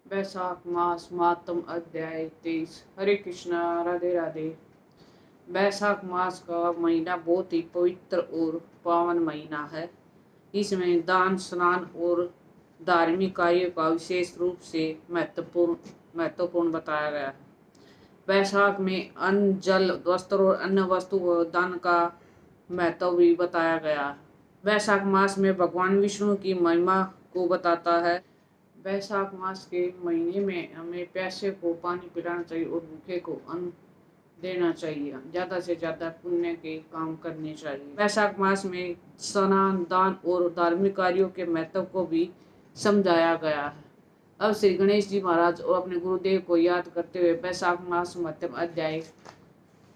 वैशाख मास मातम अध्याय 23। हरे कृष्णा, राधे राधे। वैशाख मास का महीना बहुत ही पवित्र और पावन महीना है। इसमें दान, स्नान और धार्मिक कार्यों का विशेष रूप से महत्वपूर्ण बताया गया है। वैशाख में अन्न, जल, वस्त्र और अन्य वस्तु दान का महत्व भी बताया गया है। वैशाख मास में भगवान विष्णु की महिमा को बताता है। वैशाख मास के महीने में हमें प्यासे को पानी पिलाना चाहिए और भूखे को अन्न देना चाहिए। ज़्यादा से ज़्यादा पुण्य के काम करने चाहिए। वैशाख मास में स्नान, दान और धार्मिक कार्यों के महत्व को भी समझाया गया है। अब श्री गणेश जी महाराज और अपने गुरुदेव को याद करते हुए वैशाख मास मध्यम अध्याय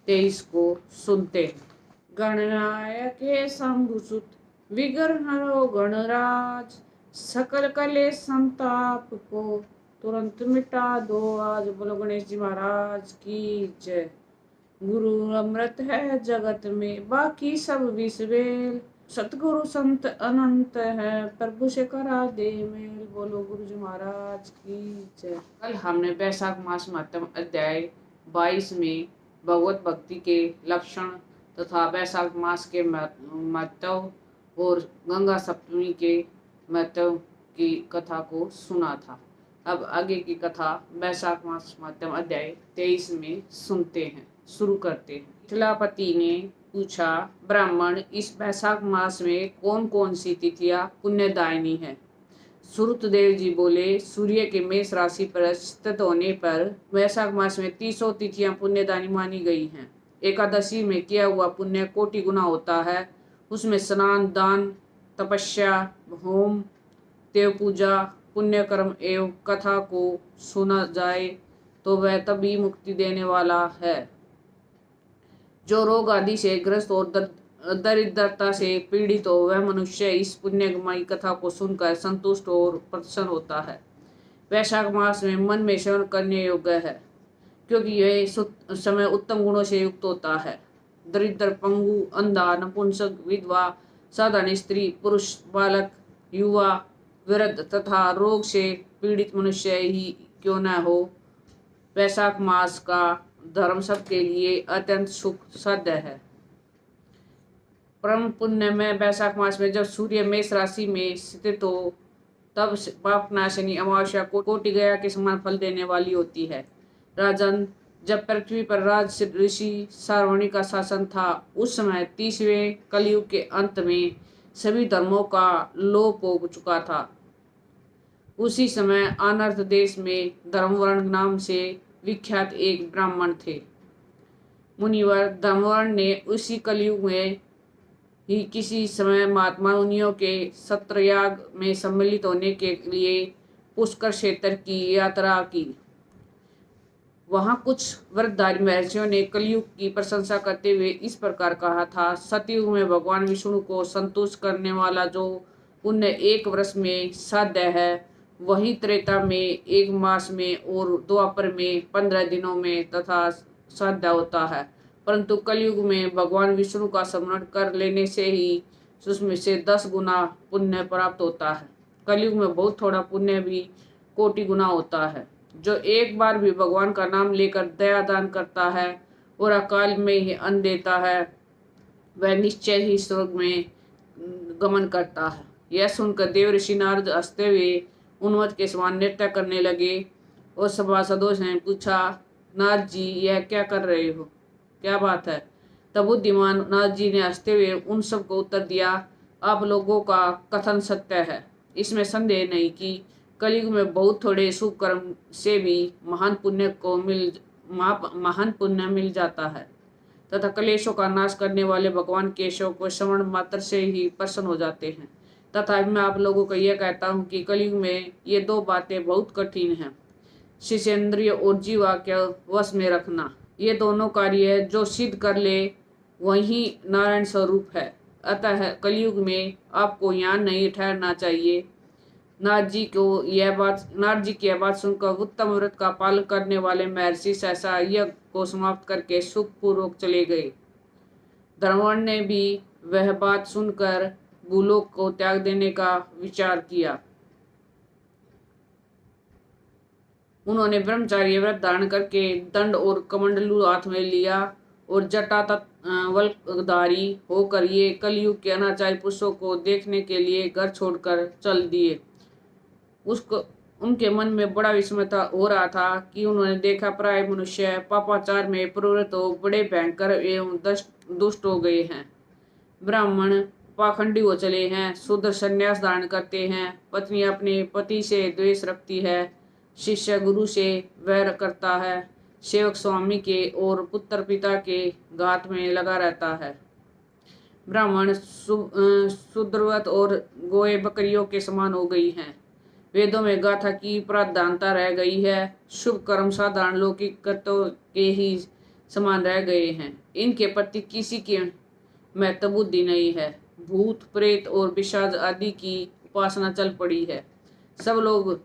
23 को सुनते हैं। गणनायके शंभुसुत विघ्नहरो गणराज, सकल कलेश संताप को तुरंत मिटा दो आज। बोलो गणेश जी महाराज की जय। गुरु अमृत है जगत में, बाकी सब विषवेल, सतगुरु संत अनंत है, प्रभु से करा दे मेल। बोलो गुरु जी महाराज की जय। कल हमने वैशाख मास महत्म अध्याय 22 में भगवत भक्ति के लक्षण तथा वैशाख मास के महत्व और गंगा सप्तमी के महत्व की कथा को सुना था। अब आगे की कथा वैशाख मास मध्यम अध्याय 23 में सुनते हैं। शुरू करते हैं। मिथिलापति ने पूछा, ब्राह्मण, इस वैशाख मास में कौन कौन सी तिथियां पुण्यदायिनी है? सुरुतदेव जी बोले, सूर्य के मेष राशि पर स्थित होने पर वैशाख मास में 300 तिथियां पुण्यदायिनी मानी गई हैं। एकादशी में किया हुआ पुण्य कोटि गुना होता है। उसमें स्नान, दान, तपस्या, होम, देव पूजा, पुण्य कर्म एवं कथा को सुना जाए तो वह तभी मुक्ति देने वाला है। जो रोग आदि से ग्रस्त और दरिद्रता से पीड़ित हो, वह मनुष्य इस पुण्यमयी कथा को सुनकर संतुष्ट और प्रसन्न होता है। वैशाख मास में मन में सेवन करने योग्य है, क्योंकि यह समय उत्तम गुणों से युक्त होता है। दरिद्र, पंगु, अंधा, नपुंसक, विधवा, साधारण स्त्री, पुरुष, बालक, युवा, वृद्ध तथा रोग से पीड़ित मनुष्य ही क्यों न हो, वैशाख मास का धर्म सबके लिए अत्यंत सुख साध्य है। परम पुण्य में वैशाख मास में जब सूर्य मेष राशि में स्थित हो, तब पापनाशिनी अमावस्या को कोटि गया के समान फल देने वाली होती है। राजन, जब पृथ्वी पर राज ऋषि सारवणी का शासन था, उस समय 30वें कलयुग के अंत में सभी धर्मों का लोप हो चुका था। उसी समय अनर्थ देश में धर्मवर्ण नाम से विख्यात एक ब्राह्मण थे। मुनिवर धर्मवर्ण ने उसी कलयुग में ही किसी समय महात्मा मुनियों के सत्रयाग में सम्मिलित होने के लिए पुष्कर क्षेत्र की यात्रा की। वहां कुछ व्रतधारी महर्षियों ने कलयुग की प्रशंसा करते हुए इस प्रकार कहा था, सतयुग में भगवान विष्णु को संतुष्ट करने वाला जो पुण्य 1 वर्ष में साध्य है, वही त्रेता में 1 मास में और द्वापर में 15 दिनों में तथा साध्य होता है। परंतु कलयुग में भगवान विष्णु का स्मरण कर लेने से ही उसमें से 10 गुना पुण्य प्राप्त होता है। कलयुग में बहुत थोड़ा पुण्य भी कोटि गुना होता है। जो एक बार भी भगवान का नाम लेकर दया दान करता है और अकाल में ही अन्न देता है, वह निश्चय ही स्वर्ग में गमन करता है। यह सुनकर देव ऋषि नारद हंसते हुए उन्मत्त के समान नृत्य करने लगे और सभासदों ने पूछा, नारद जी, यह क्या कर रहे हो? क्या बात है? तब बुद्धिमान नारद जी ने हंसते हुए उन सबको उत्तर दिया, आप लोगों का कथन सत्य है। इसमें संदेह नहीं कि कलयुग में बहुत थोड़े शुभ कर्म से भी महान पुण्य मिल जाता है तथा कलेशों का नाश करने वाले भगवान केशव को श्रवण मात्र से ही प्रसन्न हो जाते हैं। तथा मैं आप लोगों को यह कहता हूँ कि कलयुग में ये 2 बातें बहुत कठिन हैं, शिशेंद्रिय और जीवा के वश में रखना। ये दोनों कार्य जो सिद्ध कर ले वही नारायण स्वरूप है। अतः कलयुग में आपको यहाँ नहीं ठहरना चाहिए। नारद जी की यह बात सुनकर उत्तम व्रत का पालन करने वाले महर्षि सहसा यज्ञ को समाप्त करके सुख पूर्वक चले गए। धर्मवर्ण ने भी वह बात सुनकर भूलोक को त्याग देने का विचार किया। उन्होंने ब्रह्मचार्य व्रत धारण करके दंड और कमंडलू हाथ में लिया और जटा वल्कधारी होकर ये कलयुग के अनाचारी पुरुषों को देखने के लिए घर छोड़कर चल दिए। उसको उनके मन में बड़ा विस्मय हो रहा था कि उन्होंने देखा प्राय मनुष्य पापाचार में प्रवृत्त हो बड़े भयंकर एवं दुष्ट हो गए हैं। ब्राह्मण पाखंडी हो चले हैं, शूद्र संन्यास धारण करते हैं, पत्नी अपने पति से द्वेष रखती है, शिष्य गुरु से वैर करता है, सेवक स्वामी के और पुत्र पिता के घात में लगा रहता है। ब्राह्मण शूद्रवत और गोए बकरियों के समान हो गई हैं। वेदों में गाथा की प्राधानता रह गई है। शुभ कर्म साधारण लौकिक कर्तव्य के ही समान रह गए हैं। इनके प्रति किसी की महत्व बुद्धि नहीं है। भूत प्रेत और पिशाच आदि की उपासना चल पड़ी है। सब लोग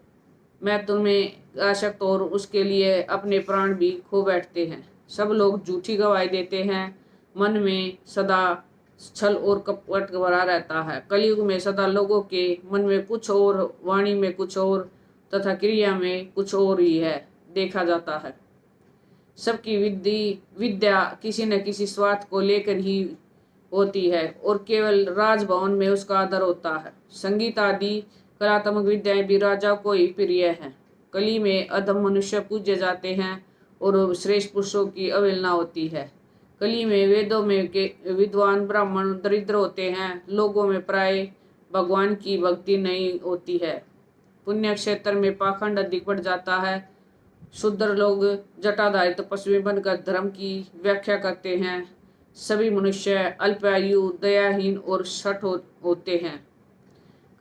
महत्व में आसक्त और उसके लिए अपने प्राण भी खो बैठते हैं। सब लोग झूठी गवाही देते हैं। मन में सदा छल और कपट भरा रहता है। कलयुग में सदा लोगों के मन में कुछ और, वाणी में कुछ और तथा क्रिया में कुछ और ही है देखा जाता है। सबकी विद्या किसी न किसी स्वार्थ को लेकर ही होती है और केवल राजभवन में उसका आदर होता है। संगीत आदि कलात्मक विद्याएं भी राजा को ही प्रिय है। कली में अधम मनुष्य पूजे जाते हैं और श्रेष्ठ पुरुषों की अवहेलना होती है। कली में वेदों में के विद्वान ब्राह्मण दरिद्र होते हैं। लोगों में प्राय भगवान की भक्ति नहीं होती है। पुण्य क्षेत्र में पाखंड अधिक बढ़ जाता है। शूद्र लोग जटाधारी तपस्वी बनकर धर्म की व्याख्या करते हैं। सभी मनुष्य अल्पायु, दयाहीन और शठ होते हैं।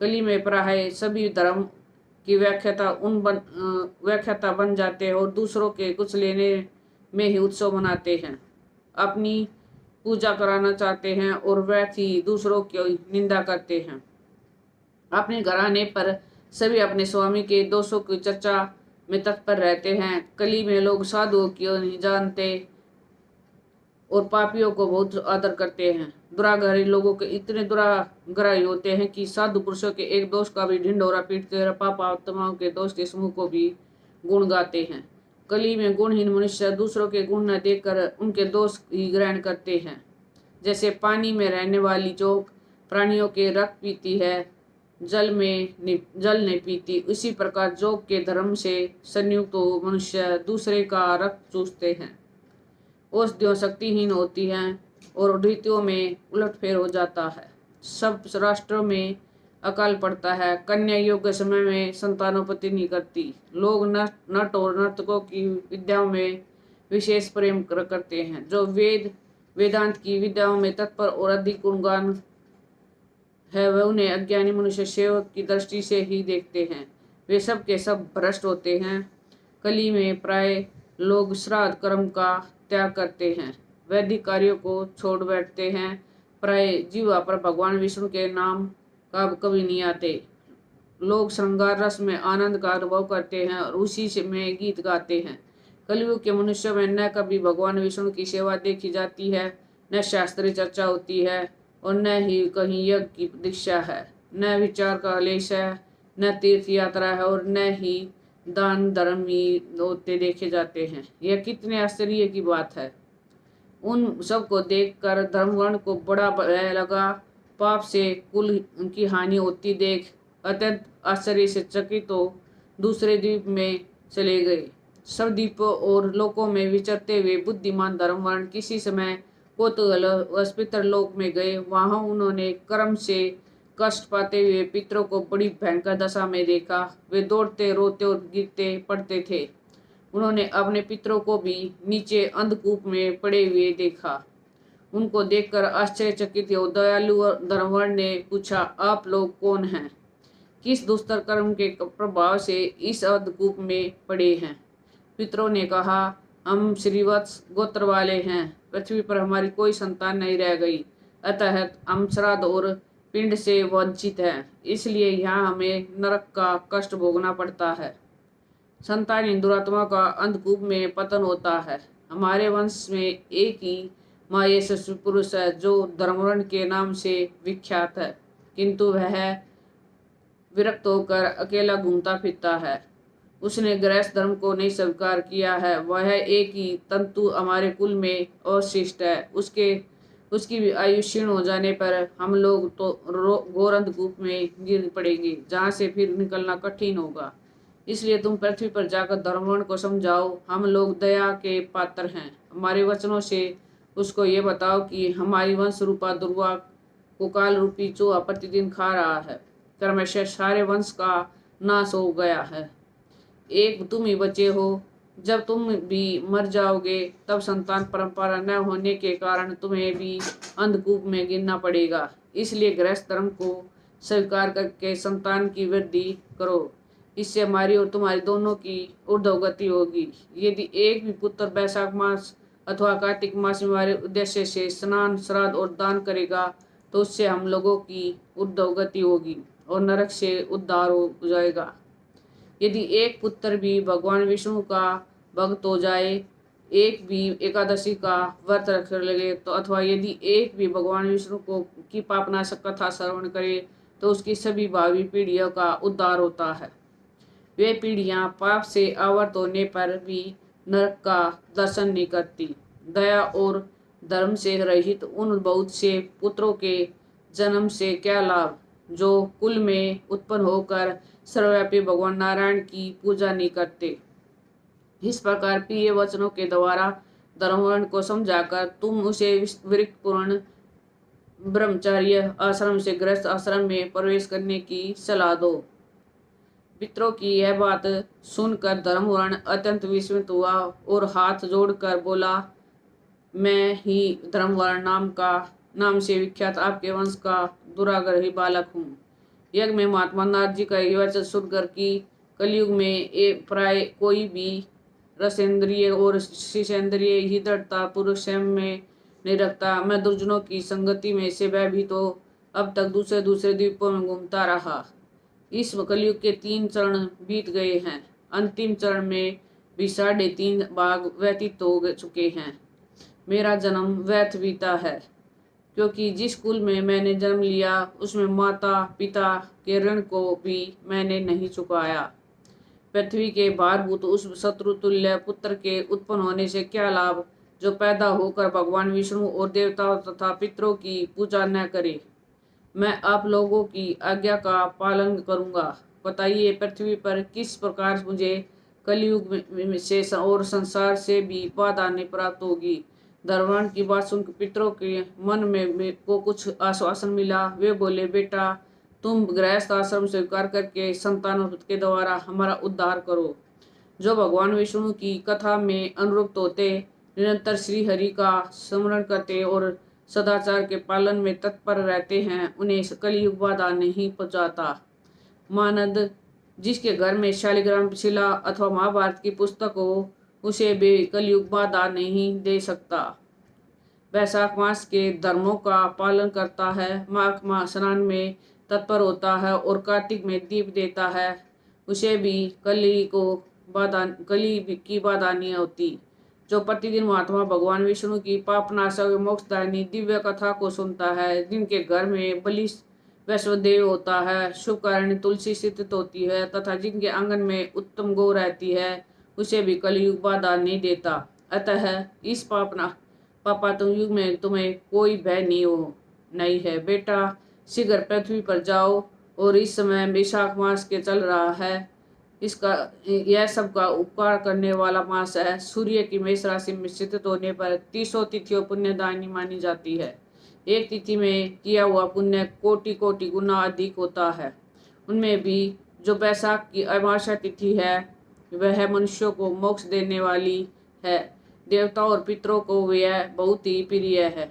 कली में प्राय सभी धर्म की व्याख्याता बन जाते हैं और दूसरों के कुछ लेने में ही उत्सव मनाते हैं। अपनी पूजा कराना चाहते हैं और वैसे ही दूसरों की निंदा करते हैं। अपने घराने पर सभी अपने स्वामी के दोषों की चर्चा में तत्पर रहते हैं। कली में लोग साधुओं की नहीं जानते और पापियों को बहुत आदर करते हैं। दुराग्रही लोगों के इतने दुराग्रही होते हैं कि साधु पुरुषों के एक दोष का भी ढिंढोरा पीटते और पापात्माओं के दोष के समूह को भी गुण गाते हैं। कली में गुणहीन मनुष्य दूसरों के गुण न देखकर उनके दोष ही ग्रहण करते हैं। जैसे पानी में रहने वाली जोक प्राणियों के रक्त पीती है, जल नहीं पीती, उसी प्रकार जोग के धर्म से संयुक्त हो मनुष्य दूसरे का रक्त चूसते हैं। औषधियों शक्तिहीन होती हैं और ऋतुओं में उलटफेर हो जाता है। सब राष्ट्रों में अकाल पड़ता है। कन्या योग्य समय में संतानोत्पत्ति नहीं करती। लोग नट और नर्तकों की विद्याओं में विशेष प्रेम करते हैं। जो वेदांत की विद्याओं में तत्पर और अधिक गुणगान है वह उन्हें अज्ञानी मनुष्य सेवक की दृष्टि से ही देखते हैं। वे सब के सब भ्रष्ट होते हैं। कली में प्राय लोग श्राद्ध कर्म का त्याग करते हैं, वैदिक कार्यों को छोड़ बैठते हैं। प्राय जीवा पर भगवान विष्णु के नाम का कभी नहीं आते। लोग श्रृंगार रस में आनंद का अनुभव करते हैं और उसी से में गीत गाते हैं। कलयुग के मनुष्यों में न कभी भगवान विष्णु की सेवा देखी जाती है, न शास्त्रीय चर्चा होती है और न ही कहीं यज्ञ की दीक्षा है, न विचार का लेश है, न तीर्थ यात्रा है और न ही दान धर्म ही होते देखे जाते हैं। यह कितने आश्चर्य की बात है। उन सबको देखकर धर्मवर्ण को बड़ा भय लगा। पाप से कुल की हानि होती देख अत्यंत आश्चर्य से चकित हो दूसरे द्वीप में चले गए। सब द्वीपों और लोकों में विचरते हुए बुद्धिमान धर्मवर्ण किसी समय कौतूहल पितरलोक में गए। वहां उन्होंने कर्म से कष्ट पाते हुए पितरों को बड़ी भयंकर दशा में देखा। वे दौड़ते, रोते और गिरते पड़ते थे। उन्होंने अपने पितरों को भी नीचे अंधकूप में पड़े हुए देखा। उनको देखकर आश्चर्यचकित हो दयालु धर्मवर्ण ने पूछा, आप लोग कौन हैं? किस दुष्कर कर्म के प्रभाव से इस अंधकूप में पड़े हैं? पितरों ने कहा, हम श्रीवत्स गोत्र वाले हैं। पृथ्वी पर हमारी कोई संतान नहीं रह गई, अतः हम श्राद्ध और पिंड से वंचित हैं, इसलिए यहाँ हमें नरक का कष्ट भोगना पड़ता है। संतानहीन दुरात्मा का अंधकूप में पतन होता है। हमारे वंश में एक ही महायशस्वी पुरुष है जो धर्मवर्ण के नाम से विख्यात है, किंतु वह विरक्त होकर अकेला घूमता फिरता है। उसने गृहस्थ धर्म को नहीं स्वीकार किया है, वह एक ही तंतु हमारे कुल में अवशिष्ट है। उसकी भी आयु क्षीण हो जाने पर हम लोग तो घोर अंधकूप में गिर पड़ेंगे, जहाँ से फिर निकलना कठिन होगा। इसलिए तुम पृथ्वी पर जाकर धर्मवर्ण को समझाओ, हम लोग दया के पात्र हैं। हमारे वचनों से उसको ये बताओ कि हमारी वंश रूपा दुर्वा को काल रूपी चूहा प्रतिदिन खा रहा है। क्रमशः सारे वंश का नाश हो गया है, एक तुम ही बचे हो। जब तुम भी मर जाओगे तब संतान परंपरा न होने के कारण तुम्हें भी अंधकूप में गिरना पड़ेगा। इसलिए गृहस्थ धर्म को स्वीकार करके संतान की वृद्धि करो, इससे हमारी और तुम्हारी दोनों की ऊर्ध्वगति होगी। यदि एक भी पुत्र बैसाख मास अथवा कार्तिक मास में हमारे उद्देश्य से स्नान श्राद्ध और दान करेगा तो उससे हम लोगों की ऊर्ध्वगति होगी और नरक से उद्धार हो जाएगा। यदि एक पुत्र भी भगवान विष्णु का भक्त हो जाए, एक भी एकादशी का व्रत रख लगे तो, अथवा यदि एक भी भगवान विष्णु को की पापनाशक कथा श्रवण करे तो उसकी सभी भावी पीढ़ियों का उद्धार होता है। वे पीढ़ियां पाप से आवृत होने पर भी नरक का दर्शन नहीं करती। दया और धर्म से रहित उन बहुत से पुत्रों के जन्म से क्या लाभ, जो कुल में उत्पन्न होकर सर्वव्यापी भगवान नारायण की पूजा नहीं करते। इस प्रकार प्रिय वचनों के द्वारा धर्मवर्ण को समझाकर तुम उसे विरक्तिपूर्ण ब्रह्मचर्य आश्रम से गृहस्थ आश्रम में प्रवेश करने की सलाह दो। पितरों की यह बात सुनकर धर्मवर्ण अत्यंत विस्मित हुआ और हाथ जोड़कर बोला, मैं ही धर्मवर्ण नाम से विख्यात आपके वंश का दुराग्रही बालक हूँ। यज्ञ में महात्मा नाथ जी का यह वचन सुनकर कि कलयुग में प्राय कोई भी रसेंद्रिय और शिशेंद्रिय ही दृढ़ता पूर्वक स्वयं में नहीं रखता, मैं दुर्जनों की संगति में से वह भी तो अब तक दूसरे दूसरे द्वीपों में घूमता रहा। इस कलयुग के 3 चरण बीत गए हैं, अंतिम चरण में भी 3.5 भाग व्यतीत हो चुके हैं। मेरा जन्म व्यर्थ बीता है, क्योंकि जिस कुल में मैंने जन्म लिया उसमें माता पिता के ऋण को भी मैंने नहीं चुकाया। पृथ्वी के भारभूत उस शत्रुतुल्य पुत्र के उत्पन्न होने से क्या लाभ, जो पैदा होकर भगवान विष्णु और देवताओं तथा पितरों की पूजा न करे। मैं आप लोगों की आज्ञा का पालन करूंगा। बताइए, पृथ्वी पर किस प्रकार मुझे कलयुग से और संसार से भी बाधा नहीं प्राप्त होगी। धर्मवर्ण की बात सुनकर पितरों के मन में को कुछ आश्वासन मिला। वे बोले, बेटा तुम गृहस्थ आश्रम स्वीकार करके संतान के द्वारा हमारा उद्धार करो। जो भगवान विष्णु की कथा में अनुरक्त होते, निरंतर श्री हरि का स्मरण करते और सदाचार के पालन में तत्पर रहते हैं, उन्हें कलयुग बाधा नहीं पहुंचाता। मानद जिसके घर में शालिग्राम शिला अथवा महाभारत की पुस्तक हो, उसे भी कलयुग बाधा नहीं दे सकता। वैशाख मास के धर्मों का पालन करता है, माघ मास स्नान में तत्पर होता है और कार्तिक में दीप देता है, उसे भी कली की बाधा नहीं होती। जो प्रतिदिन महात्मा भगवान विष्णु की पापनाशक मोक्षदायिनी दिव्य कथा को सुनता है, जिनके घर में बलि वैश्वदेव होता है, शुभ कारण तुलसी स्थित होती है तथा जिनके आंगन में उत्तम गौ रहती है, उसे भी कलयुग बाधा नहीं देता। अतः इस पापात्म युग में तुम्हें कोई भय नहीं है। बेटा शीघ्र पृथ्वी पर जाओ, और इस समय वैशाख मास के चल रहा है, यह सबका उपकार करने वाला मास है। सूर्य की मेष राशि में स्थित होने पर 30 तिथियों पुण्यदायिनी मानी जाती है। एक तिथि में किया हुआ पुण्य कोटि कोटि गुना अधिक होता है। उनमें भी जो बैसाख की अमावस्या तिथि है, वह मनुष्यों को मोक्ष देने वाली है। देवताओं और पितरों को यह बहुत ही प्रिय है,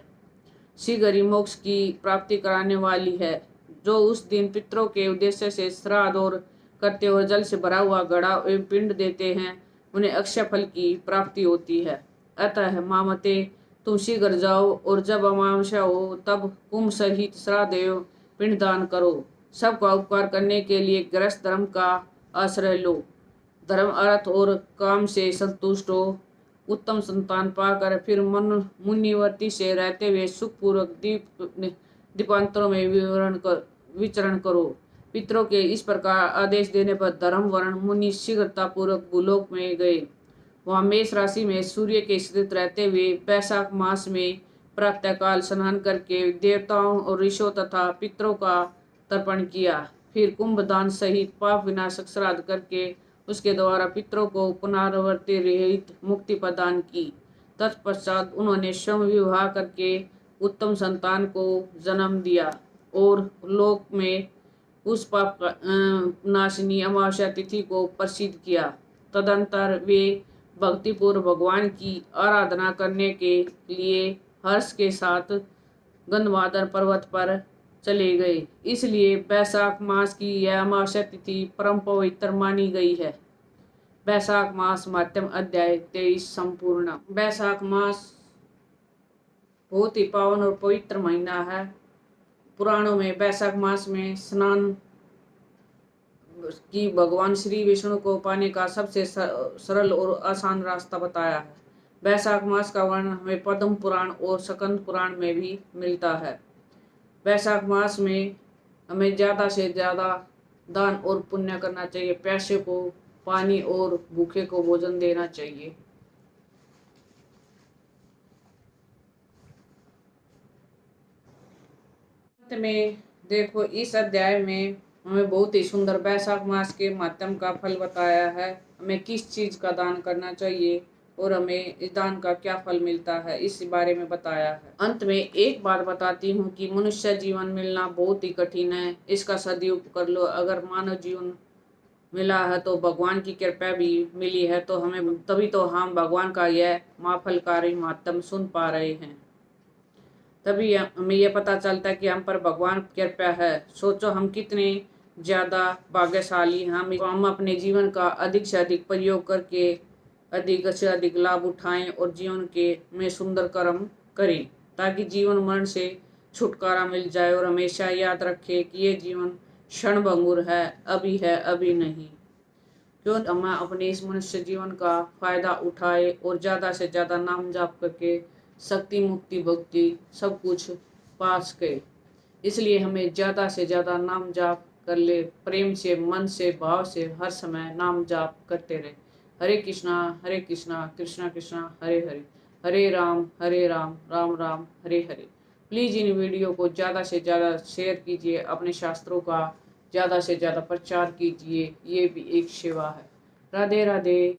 शीघ्र ही मोक्ष की प्राप्ति कराने वाली है। जो उस दिन पितरों के उद्देश्य से श्राद्ध और करते और जल से भरा हुआ घड़ा एवं पिंड देते हैं, उन्हें अक्षय फल की प्राप्ति होती है। अतः मामते तुम शीघ्र जाओ, और जब अमावस्या हो तब कुंभ सहित श्राद्ध एवं पिंडदान करो। सबका उपकार करने के लिए गृहस्थ धर्म का आश्रय लो। धर्म अर्थ और काम से संतुष्ट हो, उत्तम संतान पाकर फिर मुनिवर्ती से रहते हुए सुखपूर्वक दीपांतरों में विचरण करो। पितरों के इस प्रकार आदेश देने पर धर्म वर्ण मुनि शीघ्रता पूर्वक भूलोक में गए। वहां मेष राशि में सूर्य के स्थित रहते हुए वैशाख मास में प्रातःकाल स्नान करके देवताओं और ऋषियों तथा पितरों का तर्पण किया। फिर कुंभदान सहित पाप विनाशक श्राद्ध करके उसके द्वारा पितरों को पुनरावृत्ति रहित मुक्ति प्रदान की। तत्पश्चात उन्होंने स्वयं विवाह करके उत्तम संतान को जन्म दिया और लोक में उस पाप नाशिनी अमावस्या तिथि को प्रसिद्ध किया। तदंतर वे भक्तिपूर्व भगवान की आराधना करने के लिए हर्ष के साथ गंधमादन पर्वत पर चले गए। इसलिए वैशाख मास की यह अमावस्या तिथि परम पवित्र मानी गई है। वैशाख मास मध्यम अध्याय 23 संपूर्ण। वैशाख मास बहुत ही पावन और पवित्र महीना है। पुराणों में वैशाख मास में स्नान की भगवान श्री विष्णु को पाने का सबसे सरल और आसान रास्ता बताया है। वैशाख मास का वर्णन हमें पद्म पुराण और स्कंद पुराण में भी मिलता है। वैशाख मास में हमें ज़्यादा से ज़्यादा दान और पुण्य करना चाहिए। प्यासे को पानी और भूखे को भोजन देना चाहिए। अंत में देखो, इस अध्याय में हमें बहुत ही सुंदर वैशाख मास के माध्यम का फल बताया है। हमें किस चीज का दान करना चाहिए और हमें इस दान का क्या फल मिलता है, इस बारे में बताया है। अंत में एक बात बताती हूँ कि मनुष्य जीवन मिलना बहुत ही कठिन है, इसका सदुपयोग कर लो। अगर मानव जीवन मिला है तो भगवान की कृपा भी मिली है, तो हमें तभी तो हम भगवान का यह माफलकारी माध्यम सुन पा रहे हैं। तभी हमें यह पता चलता है कि हम पर भगवान की कृपा है। सोचो हम कितने ज़्यादा भाग्यशाली हैं। हम अपने जीवन का अधिक से अधिक प्रयोग करके अधिक से अधिक लाभ उठाएं और जीवन के में सुंदर कर्म करें, ताकि जीवन मरण से छुटकारा मिल जाए। और हमेशा याद रखें कि ये जीवन क्षणभंगुर है, अभी नहीं। क्यों हम अपने इस मनुष्य जीवन का फायदा उठाए और ज़्यादा से ज़्यादा नाम जाप करके शक्ति मुक्ति भक्ति सब कुछ पास के। इसलिए हमें ज़्यादा से ज़्यादा नाम जाप कर ले, प्रेम से, मन से, भाव से हर समय नाम जाप करते रहे। हरे कृष्णा कृष्णा कृष्णा हरे हरे, हरे Ram Ram Ram Hare Hare. Please in video को ज़्यादा से ज़्यादा शेयर कीजिए, अपने शास्त्रों का ज़्यादा से ज़्यादा प्रचार कीजिए। ये भी एक सेवा है। राधे राधे।